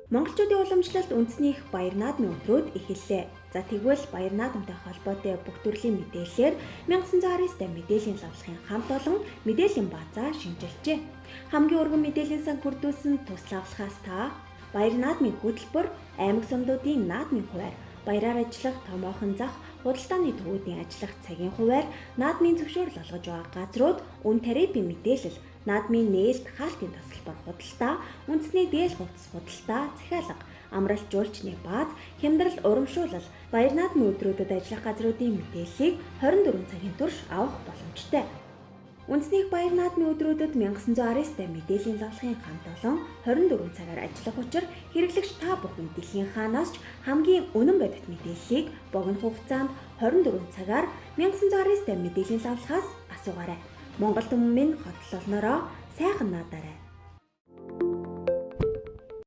Монголчуудын уламжлалт үндэснийх баяр наадмын өдрүүд эхэллээ. За тэгвэл баяр наадамтай холбоотой бүх төрлийн мэдээллээр 1919 мэдээллийн лавлахын хамт олон мэдээллийн баазаа шинжилжээ. Хамгийн өргөн мэдээллийн сан бүрдүүлсэн туславлахаас та баяр наадмын хөтөлбөр, аймаг сумдуудын наадмын хуваар, баяраар ажиллах томоохон зах, худалдааны төвүүдийн ажиллах цагийн хуваар, наадмын зөвшөөрөл олгож байгаа газрууд, үн тарифын мэдээлэл, наадмын нээлт хаалтын тасалбар худалдаа, үндэсний дээл хувцас худалдаа, захиалга, амралт жуулчны бааз, хямдрал урамшуулал, баяр наадмын өдрүүдэд ажиллах газруудын мэдээллийг 24 цагийн турш авах боломжтой. Үндэснийх баяр наадмын өдрүүдэд 1919 мэдээллийн лавлахын хамт олон 24 цагаар ажиллах учраа хэрэглэгч та бүхэн дэлхийн хаанаас ч хамгийн үнэн бодит мэдээллийг богино хугацаанд 24 цагаар 1919 мэдээллийн лавлахаас асуугаарай. Монгол түмэн минь хотлолноороо сайхан наадаарай.